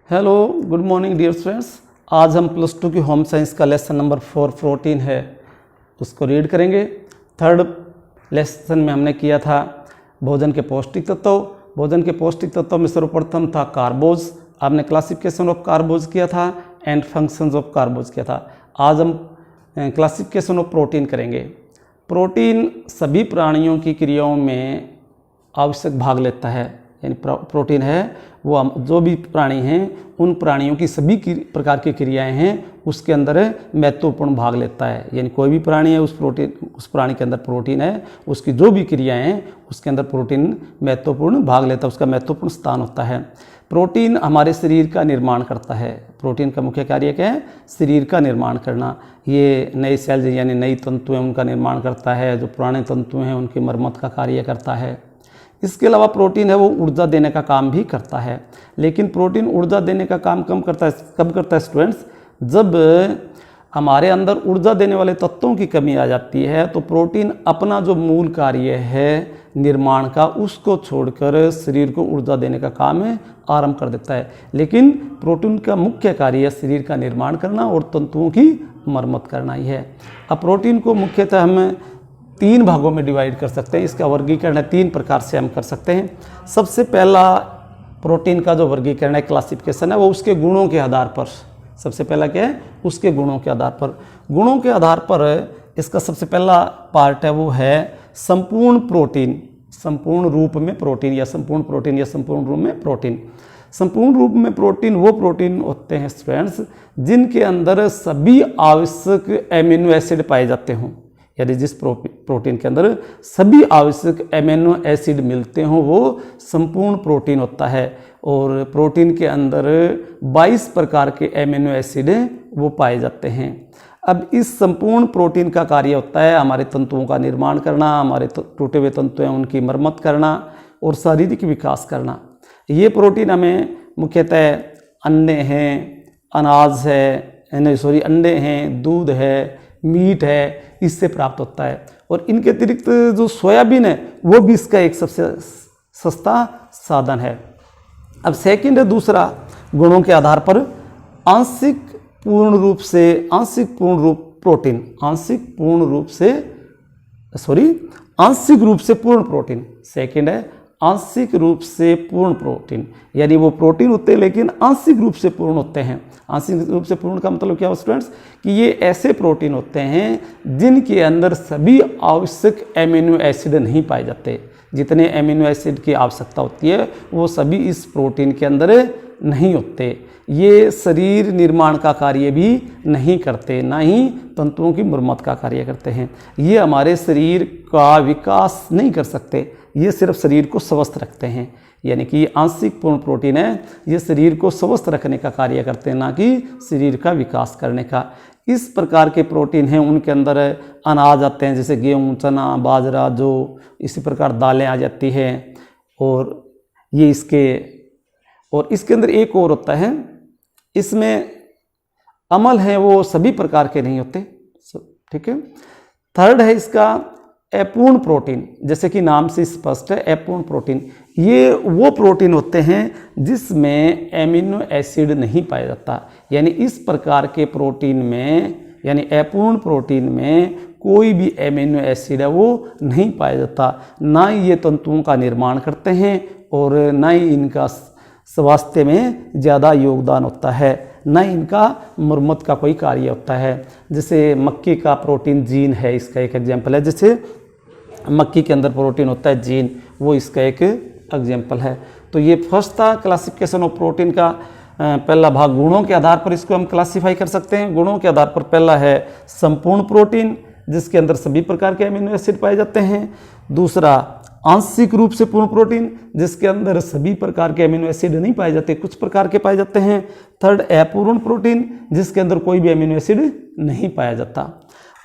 Hello good morning dear students. आज हम +2 की होम साइंस का लेसन नंबर 4 प्रोटीन है उसको रीड करेंगे। थर्ड लेसन में हमने किया था भोजन के पौष्टिक तत्व। भोजन के पौष्टिक तत्वों में सर्वप्रथम था कार्बोज। आपने क्लासिफिकेशन ऑफ कार्बोज किया था एंड फंक्शंस ऑफ कार्बोज किया था। आज हम क्लासिफिकेशन ऑफ प्रोटीन करेंगे। प्रोटीन सभी प्राणियों की क्रियाओं में आवश्यक भाग लेता है, यानी प्रोटीन है वो जो भी प्राणी हैं उन प्राणियों की सभी प्रकार की क्रियाएं हैं उसके अंदर महत्वपूर्ण भाग लेता है। यानी कोई भी प्राणी है उस प्राणी के अंदर प्रोटीन है, उसकी जो भी क्रियाएं हैं उसके अंदर प्रोटीन महत्वपूर्ण भाग लेता है, उसका महत्वपूर्ण स्थान होता है। प्रोटीन हमारे शरीर का निर्माण करता है। प्रोटीन का मुख्य कार्य क्या है? शरीर का निर्माण करना। ये नए सेल्स यानी नई तंतुएं उनका निर्माण करता है, जो पुराने तंतु हैं उनकी मरम्मत का कार्य करता है। इसके अलावा प्रोटीन है वो ऊर्जा देने का काम भी करता है। लेकिन प्रोटीन ऊर्जा देने का काम कब करता है स्टूडेंट्स? जब हमारे अंदर ऊर्जा देने वाले तत्वों की कमी आ जाती है तो प्रोटीन अपना जो मूल कार्य है निर्माण का उसको छोड़कर शरीर को ऊर्जा देने का काम आरंभ कर देता है। लेकिन प्रोटीन का मुख्य कार्य शरीर का निर्माण करना और तंतुओं की मरम्मत करना ही है। अब प्रोटीन को मुख्यतः हम 3 भागों में डिवाइड कर सकते हैं। इसका वर्गीकरण 3 प्रकार से हम कर सकते हैं। सबसे पहला प्रोटीन का जो वर्गीकरण है, क्लासिफिकेशन है, वो उसके गुणों के आधार पर। सबसे पहला क्या है? उसके गुणों के आधार पर। गुणों के आधार पर इसका सबसे पहला पार्ट है वो है संपूर्ण प्रोटीन। संपूर्ण रूप में प्रोटीन या संपूर्ण प्रोटीन या संपूर्ण रूप में प्रोटीन। संपूर्ण रूप में प्रोटीन वो प्रोटीन होते हैं स्टूडेंट्स जिनके अंदर सभी आवश्यक एमिनो एसिड पाए जाते हों। यानी जिस प्रोटीन के अंदर सभी आवश्यक एमिनो एसिड मिलते हों वो संपूर्ण प्रोटीन होता है। और प्रोटीन के अंदर 22 प्रकार के एमिनो एसिड वो पाए जाते हैं। अब इस संपूर्ण प्रोटीन का कार्य होता है हमारे तंतुओं का निर्माण करना, हमारे टूटे हुए तंतु हैं उनकी मरम्मत करना और शारीरिक विकास करना। ये प्रोटीन हमें मुख्यतः अंडे हैं, अनाज है, अंडे हैं, दूध है, मीट है, इससे प्राप्त होता है। और इनके अतिरिक्त जो सोयाबीन है वो भी इसका एक सबसे सस्ता साधन है। अब सेकंड है दूसरा, गुणों के आधार पर आंशिक पूर्ण रूप से पूर्ण प्रोटीन। सेकंड है आंशिक रूप से पूर्ण प्रोटीन, यानी वो प्रोटीन होते हैं लेकिन आंशिक रूप से पूर्ण होते हैं। आंशिक रूप से पूर्ण का मतलब क्या हो स्टूडेंट्स? कि ये ऐसे प्रोटीन होते हैं जिनके अंदर सभी आवश्यक एमिनो एसिड नहीं पाए जाते। जितने एमिनो एसिड की आवश्यकता होती है वो सभी इस प्रोटीन के अंदर नहीं होते। ये शरीर निर्माण का कार्य भी नहीं करते, ना ही तंतुओं की मरम्मत का कार्य करते हैं। ये हमारे शरीर का विकास नहीं कर सकते, ये सिर्फ शरीर को स्वस्थ रखते हैं। यानी कि आंशिक पूर्ण प्रोटीन है, ये शरीर को स्वस्थ रखने का कार्य करते हैं, ना कि शरीर का विकास करने का। इस प्रकार के प्रोटीन हैं उनके अंदर अनाज आते हैं जैसे गेहूँ, चना, बाजरा, जो इसी प्रकार दालें आ जाती हैं। और ये इसके अंदर एक और होता है, इसमें अमल है वो सभी प्रकार के नहीं होते। ठीक है। थर्ड है इसका अपूर्ण प्रोटीन, जैसे कि नाम से स्पष्ट है अपूर्ण प्रोटीन। ये वो प्रोटीन होते हैं जिसमें एमिनो एसिड नहीं पाया जाता। यानी इस प्रकार के प्रोटीन में, यानी अपूर्ण प्रोटीन में कोई भी एमिनो एसिड है वो नहीं पाया जाता। ना ही ये तंतुओं का निर्माण करते हैं और ना ही इनका स्वास्थ्य में ज़्यादा योगदान होता है, ना ही इनका मरम्मत का कोई कार्य होता है। जैसे मक्की का प्रोटीन जीन है, इसका एक एग्जाम्पल है। जैसे मक्की के अंदर प्रोटीन होता है जीन, वो इसका एक एग्जाम्पल है। तो ये फर्स्ट था क्लासिफिकेशन ऑफ प्रोटीन का पहला भाग। गुणों के आधार पर इसको हम क्लासीफाई कर सकते हैं। गुणों के आधार पर पहला है संपूर्ण प्रोटीन जिसके अंदर सभी प्रकार के अमीनो एसिड पाए जाते हैं। दूसरा आंशिक रूप से पूर्ण प्रोटीन जिसके अंदर सभी प्रकार के अमीनो एसिड नहीं पाए जाते, कुछ प्रकार के पाए जाते हैं। थर्ड अपूर्ण प्रोटीन जिसके अंदर कोई भी अमीनो एसिड नहीं पाया जाता।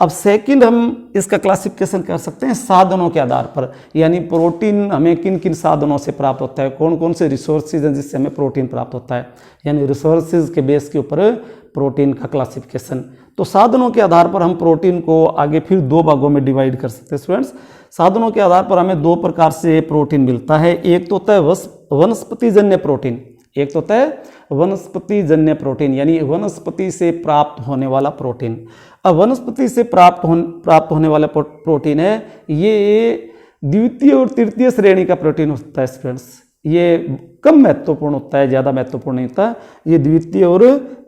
अब सेकंड हम इसका क्लासिफिकेशन कर सकते हैं साधनों के आधार पर, यानी प्रोटीन हमें किन किन साधनों से प्राप्त होता है, कौन कौन से रिसोर्सेज हैं जिससे हमें प्रोटीन प्राप्त होता है। यानी रिसोर्सेज के बेस के ऊपर प्रोटीन का क्लासिफिकेशन। तो साधनों के आधार पर हम प्रोटीन को आगे फिर 2 भागों में डिवाइड कर सकते हैं स्टूडेंट्स। साधनों के आधार पर हमें 2 प्रकार से प्रोटीन मिलता है। एक तो होता है वनस्पति जन्य प्रोटीन, एक तो होता है वनस्पति जन्य प्रोटीन, यानी वनस्पति से प्राप्त होने वाला प्रोटीन। अब वनस्पति से प्राप्त होने वाला प्रोटीन है, ये द्वितीय और तृतीय श्रेणी का प्रोटीन होता है स्टूडेंट्स। ये कम महत्वपूर्ण होता है, ज़्यादा महत्वपूर्ण नहीं होता। ये द्वितीय और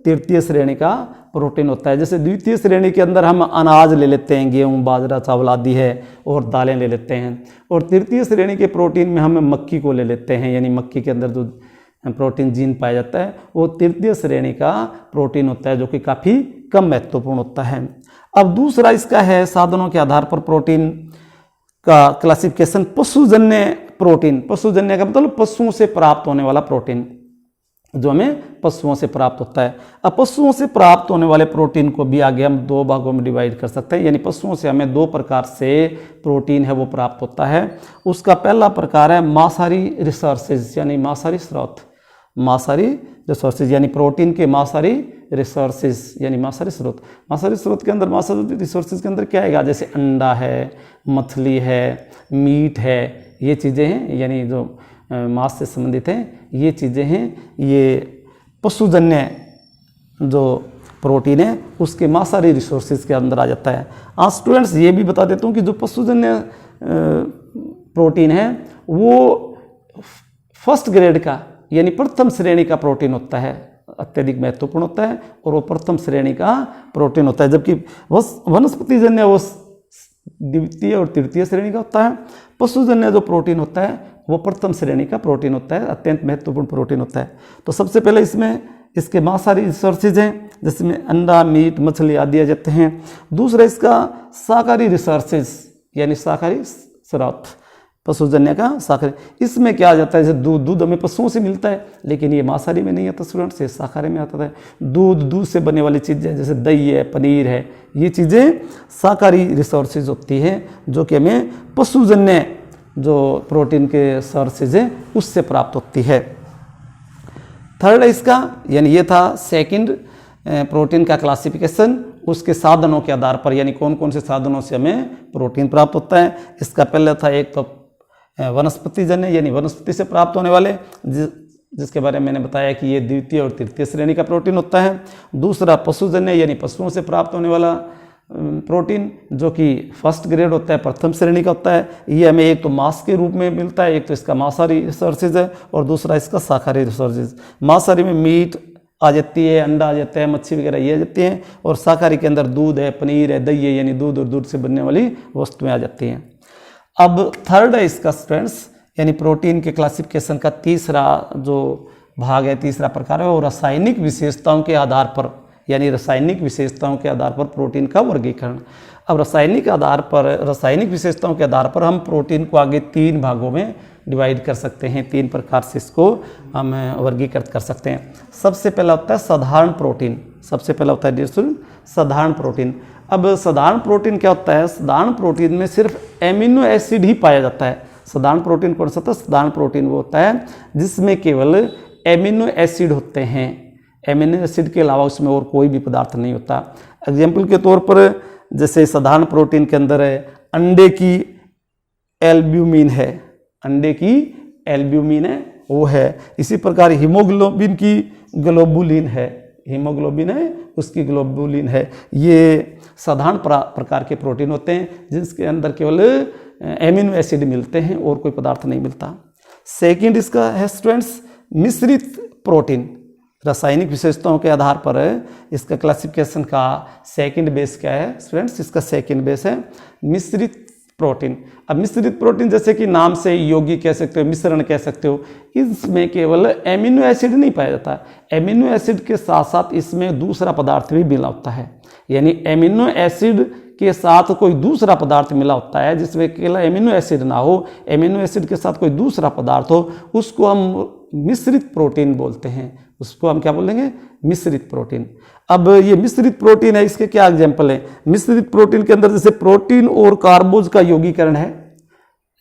तृतीय श्रेणी का प्रोटीन होता है। जैसे द्वितीय श्रेणी के अंदर हम अनाज ले लेते हैं, गेहूँ, बाजरा, चावल आदि है, और दालें ले लेते हैं। और तृतीय श्रेणी के प्रोटीन में हम मक्की को ले लेते हैं, यानी मक्की के अंदर जो प्रोटीन जीन पाया जाता है वो तृतीय श्रेणी का प्रोटीन होता है, जो कि काफ़ी कम महत्वपूर्ण होता है। अब दूसरा इसका है साधनों के आधार पर प्रोटीन का क्लासिफिकेशन, पशुजन्य प्रोटीन। पशुजन्य का मतलब पशुओं से प्राप्त होने वाला प्रोटीन, जो हमें पशुओं से प्राप्त होता है। अब पशुओं से प्राप्त होने वाले प्रोटीन को भी आगे हम दो भागों में डिवाइड कर सकते हैं, यानी पशुओं से हमें दो प्रकार से प्रोटीन है वो प्राप्त होता है। उसका पहला प्रकार है मांसाहारी रिसोर्सेज, यानी मांसाहारी स्रोत। मांसाहारी रिसोर्सेज यानी प्रोटीन के मांसाहारी रिसोर्सेज, यानी मांसाहारी स्रोत। मांसाहारी स्रोत के अंदर, मांसाहारी रिसोर्सेज के अंदर क्या आएगा, जैसे अंडा है, मछली है, मीट है, ये चीज़ें हैं, यानी जो मांस से संबंधित हैं ये चीज़ें हैं। ये पशुजन्य जो प्रोटीन है उसके मांसाहारी रिसोर्सेज के अंदर आ जाता है। आज स्टूडेंट्स ये भी बता देता हूँ कि जो पशुजन्य प्रोटीन है वो फर्स्ट ग्रेड का, यानी प्रथम श्रेणी का प्रोटीन होता है, अत्यधिक महत्वपूर्ण होता है, और वो प्रथम श्रेणी का प्रोटीन होता है। जबकि वनस्पति जन्य वो द्वितीय और तृतीय श्रेणी का होता है। पशुजन्य जो प्रोटीन होता है वो प्रथम श्रेणी का प्रोटीन होता है, अत्यंत महत्वपूर्ण प्रोटीन होता है। तो सबसे पहले इसमें इसके मांसाहारी रिसोर्सेज हैं, जिसमें अंडा, मीट, मछली आदि आ जाते हैं। दूसरा इसका शाकाहारी रिसोर्सेज, यानी शाकाहारी स्रोत, पशुजन्य का शाकाहारी। इसमें क्या आ जाता है, जैसे दूध। दूध हमें पशुओं से मिलता है, लेकिन ये मांसाहारी में नहीं आता स्टूडेंट्स, ये शाकाहारी में आता है। दूध से बनने वाली चीज़ें जैसे दही है, पनीर है, ये चीज़ें शाकाहारी रिसोर्सेज होती हैं, जो कि हमें पशुजन्य जो प्रोटीन के सोर्सेज हैं उससे प्राप्त होती है। थर्ड है इसका, यानी ये था सेकंड प्रोटीन का क्लासिफिकेशन, उसके साधनों के आधार पर, यानी कौन कौन से साधनों से हमें प्रोटीन प्राप्त होता है। इसका पहले था एक तो वनस्पति जन्य, यानी वनस्पति से प्राप्त होने वाले, जिसके बारे में मैंने बताया कि ये द्वितीय और तृतीय श्रेणी का प्रोटीन होता है। दूसरा पशुजन्य, यानी पशुओं से प्राप्त होने वाला प्रोटीन, जो कि फर्स्ट ग्रेड होता है, प्रथम श्रेणी का होता है। ये हमें एक तो मांस के रूप में मिलता है, एक तो इसका मांसाहारी रिसोर्सेज है, और दूसरा इसका शाकाहारी रिसोर्सेज। मांसाहारी में मीट आ जाती है, अंडा आ जाता है, मच्छी वगैरह ये आ जाती हैं, और शाकाहारी के अंदर दूध है, पनीर है, दही है, यानी दूध और दूध से बनने वाली वस्तुएं आ जाती हैं। अब थर्ड है इसका स्टूडेंट्स, यानी प्रोटीन के क्लासिफिकेशन का तीसरा जो भाग है, तीसरा प्रकार है, वो रासायनिक विशेषताओं के आधार पर, यानी रासायनिक विशेषताओं के आधार पर प्रोटीन का वर्गीकरण। अब रासायनिक विशेषताओं के आधार पर हम प्रोटीन को आगे तीन भागों में डिवाइड कर सकते हैं, तीन प्रकार से इसको हम वर्गीकृत कर सकते हैं। सबसे पहला होता है साधारण प्रोटीन। सबसे पहला होता है डियर स्टूडेंट साधारण प्रोटीन। अब साधारण प्रोटीन क्या होता है, साधारण प्रोटीन में सिर्फ एमिनो एसिड ही पाया जाता है। साधारण प्रोटीन कौन सा होता है, साधारण प्रोटीन वो होता है जिसमें केवल एमिनो एसिड होते हैं, एमिनो एसिड के अलावा उसमें और कोई भी पदार्थ नहीं होता। एग्जाम्पल के तौर पर जैसे साधारण प्रोटीन के अंदर है अंडे की एल्ब्यूमिन है, अंडे की एल्ब्यूमिन है वो है। इसी प्रकार हीमोग्लोबिन की ग्लोबुलिन है, हीमोग्लोबिन है उसकी ग्लोबुलिन है। ये साधारण प्रकार के प्रोटीन होते हैं जिसके अंदर केवल एमिनो एसिड मिलते हैं और कोई पदार्थ नहीं मिलता। सेकंड इसका है स्टूडेंट्स मिश्रित प्रोटीन। रासायनिक विशेषताओं के आधार पर इसका क्लासिफिकेशन का सेकंड बेस क्या है स्टूडेंट्स, इसका सेकंड बेस है मिश्रित प्रोटीन। अब मिश्रित प्रोटीन जैसे कि नाम से योगी कह सकते हो, मिश्रण कह सकते हो, इसमें केवल एमिनो एसिड नहीं पाया जाता, एमिनो एसिड के साथ साथ इसमें दूसरा पदार्थ भी मिला होता है। यानी एमिनो एसिड के साथ कोई दूसरा पदार्थ मिला होता है जिसमें केवल एमिनो एसिड ना हो, एमिनो एसिड के साथ कोई दूसरा पदार्थ हो, उसको हम मिश्रित प्रोटीन बोलते हैं। उसको हम क्या बोलेंगे, मिश्रित प्रोटीन। अब ये मिश्रित प्रोटीन है, इसके क्या एग्जाम्पल है। मिश्रित प्रोटीन के अंदर जैसे प्रोटीन और कार्बोज का यौगीकरण है।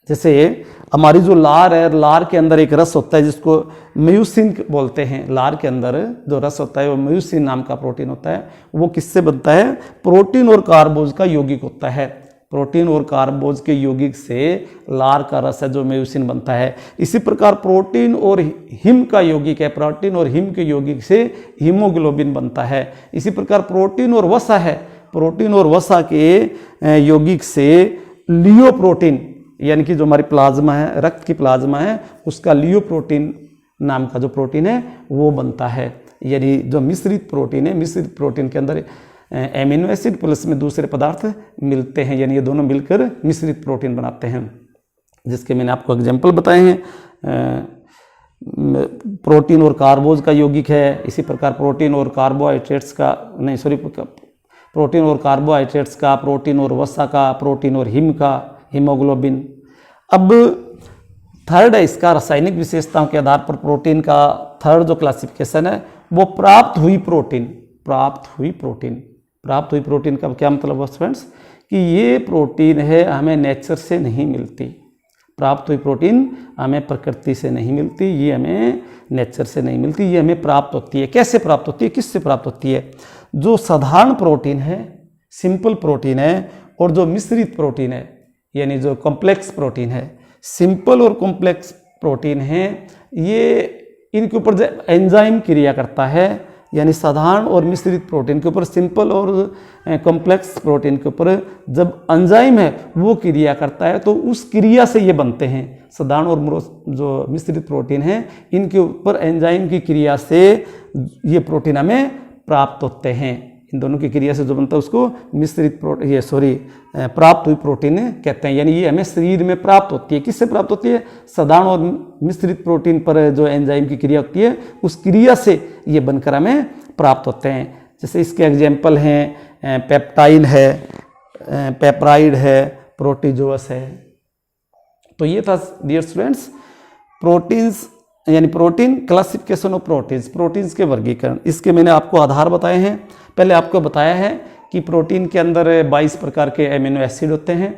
जैसे हमारी जो लार है, लार के अंदर एक रस होता है जिसको म्यूसिन बोलते हैं। लार के अंदर जो रस होता है वो म्यूसिन नाम का प्रोटीन होता है। वो किससे बनता है, प्रोटीन और कार्बोज का यौगिक होता है। प्रोटीन और कार्बोज के यौगिक से लार का रस है जो म्यूसिन बनता है। इसी प्रकार प्रोटीन और हिम का यौगिक है, प्रोटीन और हिम के यौगिक से हीमोग्लोबिन बनता है। इसी प्रकार प्रोटीन और वसा है, प्रोटीन और वसा के यौगिक से लियोप्रोटीन यानी कि जो हमारी प्लाज्मा है, रक्त की प्लाज्मा है, उसका लियोप्रोटीन नाम का जो प्रोटीन है वो बनता है। यानी जो मिश्रित प्रोटीन है, मिश्रित प्रोटीन के अंदर एमिनो एसिड प्लस में दूसरे पदार्थ मिलते हैं, यानी ये दोनों मिलकर मिश्रित प्रोटीन बनाते हैं, जिसके मैंने आपको एग्जाम्पल बताए हैं। प्रोटीन और कार्बोज का यौगिक है, इसी प्रकार प्रोटीन और कार्बोहाइड्रेट्स का प्रोटीन और कार्बोहाइड्रेट्स का, प्रोटीन और वसा का, प्रोटीन और हिम का, हीमोग्लोबिन। अब थर्ड है इसका रासायनिक विशेषताओं के आधार पर प्रोटीन का थर्ड जो क्लासिफिकेशन है वो प्राप्त हुई प्रोटीन। प्राप्त हुई प्रोटीन का क्या मतलब है फ्रेंड्स, कि ये प्रोटीन है हमें नेचर से नहीं मिलती। प्राप्त हुई प्रोटीन हमें प्रकृति से नहीं मिलती, ये हमें नेचर से नहीं मिलती, ये हमें प्राप्त होती है। कैसे प्राप्त होती है, किससे प्राप्त होती है? जो साधारण प्रोटीन है, सिंपल प्रोटीन है, और जो मिश्रित प्रोटीन है यानी जो कॉम्प्लेक्स प्रोटीन है। सिंपल और कॉम्प्लेक्स प्रोटीन है ये, इनके ऊपर जो एंजाइम क्रिया करता है, यानी साधारण और मिश्रित प्रोटीन के ऊपर, सिंपल और कॉम्प्लेक्स प्रोटीन के ऊपर जब एंजाइम है वो क्रिया करता है तो उस क्रिया से ये बनते हैं। साधारण और जो मिश्रित प्रोटीन है इनके ऊपर एंजाइम की क्रिया से ये प्रोटीन हमें प्राप्त होते हैं। इन दोनों की क्रिया से जो बनता है उसको मिश्रित प्राप्त हुई प्रोटीन कहते हैं। यानी ये हमें शरीर में प्राप्त होती है। किससे प्राप्त होती है? साधारण और मिश्रित प्रोटीन पर जो एंजाइम की क्रिया होती है उस क्रिया से ये बनकर हमें प्राप्त होते हैं। जैसे इसके एग्जाम्पल हैं पेप्टाइन है, पेप्राइड है, प्रोटीजोअस है। तो ये था डियर स्टूडेंट्स प्रोटीन्स यानी protein, classification of proteins, proteins के वर्गीकरण। इसके मैंने आपको आधार बताए हैं। पहले आपको बताया है कि प्रोटीन के अंदर 22 प्रकार के एमिनो एसिड होते हैं।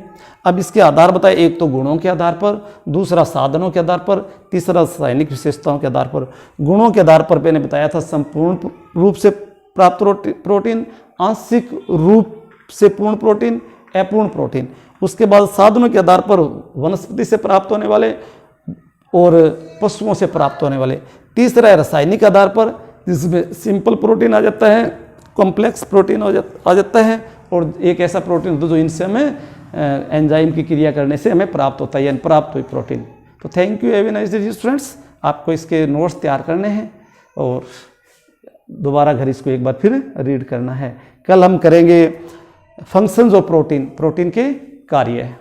अब इसके आधार बताए, एक तो गुणों के आधार पर, दूसरा साधनों के आधार पर, तीसरा रासायनिक विशेषताओं के आधार पर। गुणों के आधार पर मैंने बताया था संपूर्ण रूप से प्राप्त प्रोटीन, आंशिक रूप से पूर्ण प्रोटीन, अपूर्ण प्रोटीन। उसके बाद साधनों के आधार पर वनस्पति से प्राप्त होने वाले और पशुओं से प्राप्त होने वाले। तीसरा है रासायनिक आधार पर, जिसमें सिंपल प्रोटीन आ जाता है, कॉम्प्लेक्स प्रोटीन आ जाता है, और एक ऐसा प्रोटीन होता है जो इनसे हमें एंजाइम की क्रिया करने से हमें प्राप्त होता है, यानी प्राप्त हुई प्रोटीन। तो thank you, have a nice day students. आपको इसके नोट्स तैयार करने हैं और दोबारा घर इसको एक बार फिर रीड करना है। कल हम करेंगे फंक्शंस ऑफ प्रोटीन, प्रोटीन के कार्य।